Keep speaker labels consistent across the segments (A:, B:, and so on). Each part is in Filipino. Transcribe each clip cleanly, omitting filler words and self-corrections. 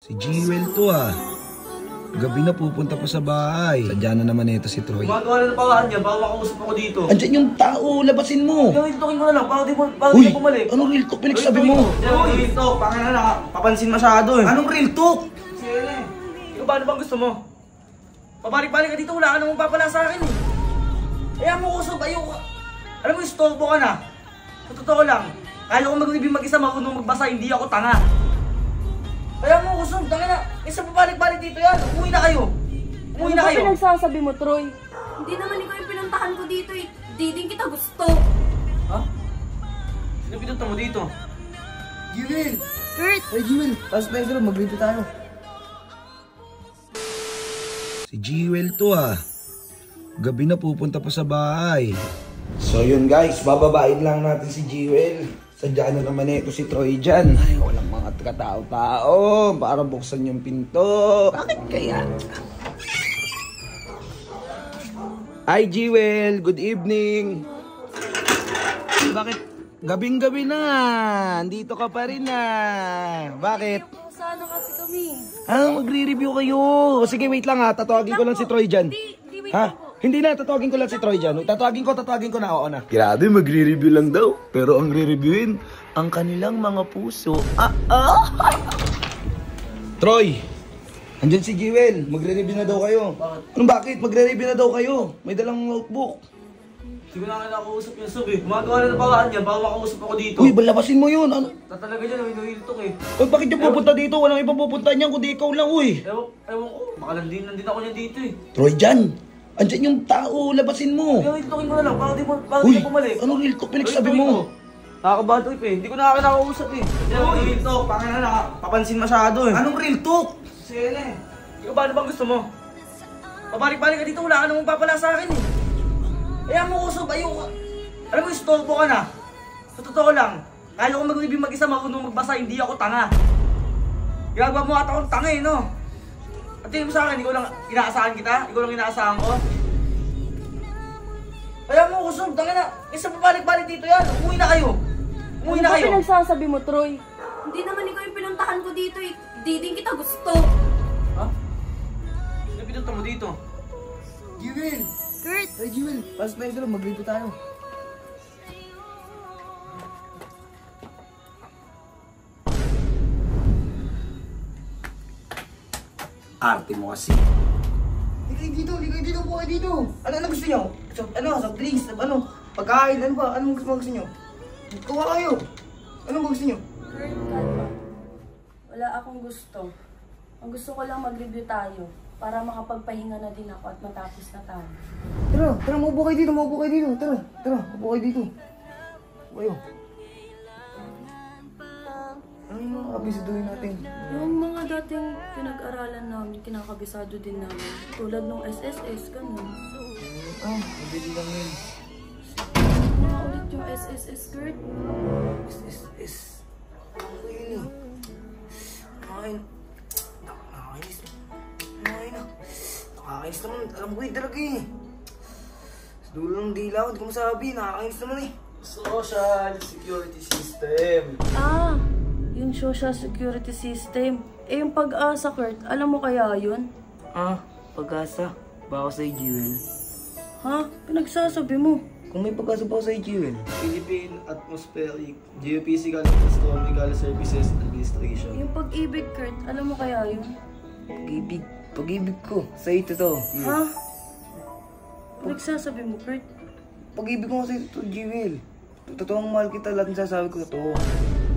A: Si Jewel to ah. Gabi na pupunta pa sa bahay. Sadya na naman ito si Troy.
B: Gumagawa na ng pawaan niya, baka makausap ako dito.
A: Andyan yung tao, labasin mo.
B: Yung itokin mo na lang, baka di mo bumalik.
A: Anong real talk pinagsabi mo?
B: Real talk, baka na papansin masyado eh.
A: Anong real talk?
B: Sige, ikaw ba ano bang gusto mo? Pabalik-balik ka dito, wala ka namang papala sa akin eh. Kaya mo kusog, ayoko. Alam mo, istorbo ka na. Sa totoo lang, kaya ko mag-review mag-isa, marunong magbasa, hindi ako tanga. Kaya mo kusog, tanga na. Isa pabalik-balik dito yan, umuwi na kayo. Umuwi na kayo.
C: Ano ba pinagsasabi mo, Troy? Hindi naman ikaw yung pinuntahan ko dito eh. Di din kita gusto.
B: Ha? Sino pinunta mo dito?
A: Jewel!
C: Kurt!
A: Ay, Jewel!
B: Tapos na ito, mag-review tayo.
A: Si Jewel to ah. Gabi na pupunta pa sa bahay. So yun guys, bababain lang natin si Jewel. Sadya na naman ito si Troy dyan. Ay, walang mga katao-tao para buksan yung pinto. Bakit kaya? Hi Jewel, good evening. Bakit? Gabing-gabi na. Andito ka pa rin ah. Bakit?
C: Sana kasi kami.
A: Magre-review kayo. Sige, wait lang ha. Tatawagin ko lang si Troy dyan.
C: Wait
A: Ha? Hindi na, tatawagin ko lang si Troy dyan. Tatawagin ko na. Oo na. Grabe, magre-review lang daw. Pero ang re-reviewin, ang kanilang mga puso. Troy! Andyan si Jewel. Magre-review na daw kayo.
B: Bakit?
A: Anong bakit? Magre-review na daw kayo. May dalang notebook.
B: Hindi ko na kinakausap yung sub eh. Gumagawa na ng pawaan niya, baka makausap ako dito.
A: Uy, balabasin mo yun. Ano?
B: Tatalaga dyan, real talk eh.
A: Uy, bakit yung pupunta dito? Walang ibang pupunta niyan kundi ikaw lang, uy.
B: Ewan ko, baka nandin ako niyan dito eh.
A: Troy, dyan. Andyan yung tao. Labasin mo.
B: Yung itokin mo na lang, baka di mo bumalik.
A: Anong real talk pinagsabi mo?
B: Nakakabato eh. Hindi ko nakakausap eh. Yung real talk, baka na papansin masyado eh.
A: Anong real talk?
B: Sige na eh. Ikaw ba ano bang gusto mo? Pabalik-balik ka dito, wala ka namang papala sa akin eh. Kaya mo kusog, ayoko. Alam mo, istorbo ka na. Sa totoo lang, kaya ko mag-review mag-isa, marunong magbasa, hindi ako tanga. Ginagawa mo ata akong tanga eh, no? At tingin mo sa akin, ikaw lang inaasahan kita? Ikaw lang inaasahan ko? Kaya mo kusog, tanga na. Isa pabalik-balik dito yan, umuwi na kayo. Umuwi na
C: Ano ba
B: kayo.
C: pinagsasabi mo, Troy? Hindi naman ikaw yung pinuntahan ko dito eh. Di din kita gusto.
B: Ha? Sino pinunta mo dito?
A: Jewel!
C: Kurt!
A: Ay, Jewel!
B: Pasok na ito, mag-review tayo.
A: Arte mo kasi.
B: Hindi kayo dito, po kayo dito. Ano gusto nyo? Sa drinks, pagkain, ano ba? Anong gusto nyo? Kuha kayo. Anong gusto nyo?
C: Kurt, kalma. Wala akong gusto. Ang gusto ko lang mag-review tayo para makapagpahinga na din ako at matapos na tayo.
B: Tara, maupo kayo dito, Tara, maupo kayo dito. Kayo. Ano yung mga kabisiduhin natin?
C: Yung mga dating pinag-aralan namin, kinakabisado din namin. Tulad nung SSS, ganun.
B: Mabili lang yun.
C: Mga ulit yung SSS, Kurt.
B: SSS. Ano yun eh? Nakakainis. Nakakainis naman. Alam ko yun talaga eh. Sa dulo ng dila ko, di ko masabi. Nakakainis naman eh. Social security system.
C: Yung social security system. Yung pag-asa, Kurt, alam mo kaya yun?
B: Pag-asa. Baka sa Jewel.
C: Ha? Pinagsasabi mo.
B: Kung may pag-asa ba sa Jewel? Philippine Atmospheric Geophysical and Astronomical Services Administration.
C: Yung pag-ibig, Kurt, alam mo kaya yun?
B: Pag-ibig ko. Sa ito to.
C: Ha? Pinagsasabi mo, Kurt?
B: Pag-ibig ko sa ito, Jewel. Totoong mahal kita, lahat ng sasabi ko totoo.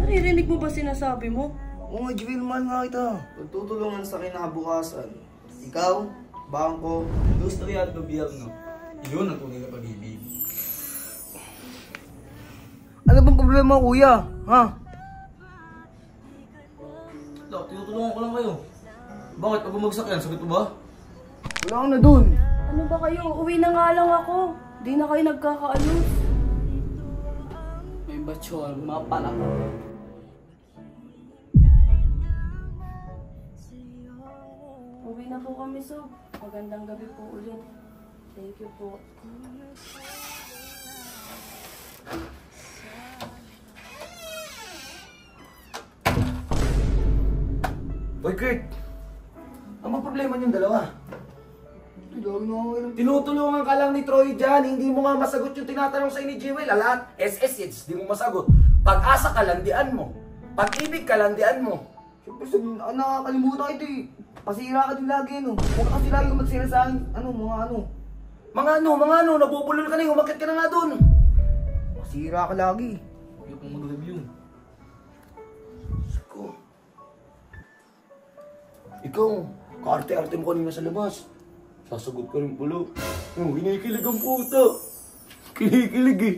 C: Naririnig mo ba sinasabi mo?
B: Oo nga, Jewel, mahal nga kita. Pagtutulungan sa kinabukasan. Ikaw, bangko, industriya at gobyerno. Yun ang tunay na pag-ibig. Ano bang problema, kuya? Ha? Tinutulungan ko lang kayo. Bakit? Pag bumagsak yan, sakit mo ba? Wala ka na dun.
C: Ano ba kayo? Uwi na nga lang ako. Di na kayo nagkakaalos.
B: May batsyon, mapalak.
C: Uwi na po kami, Sob. Magandang gabi po ulit. Thank you po.
A: Boy Kurt, ano ba problema niyong dalawa? Tinutulungan ka lang ni Troy dyan, hindi mo nga masagot yung tinatanong sa'yo ni Jewel. Lahat, SSH, di mo masagot. Pag-asa ka, landian mo. Pag-ibig ka, landian mo.
B: Siyempre, nakakalimutan ito eh. Pasira ka din lagi, no? Huwag ka kasi lagi magsira sa akin,
A: Mga ano, nabubulol ka na eh, umakit ka na nga dun.
B: Pasira ka lagi.
D: Ayaw kong mag-review.
A: Ko. Ikaw, kaarte-arte mo kanina sa labas. Sasagot ka rin pala. Kinikilig ang puta. Kinikilig eh.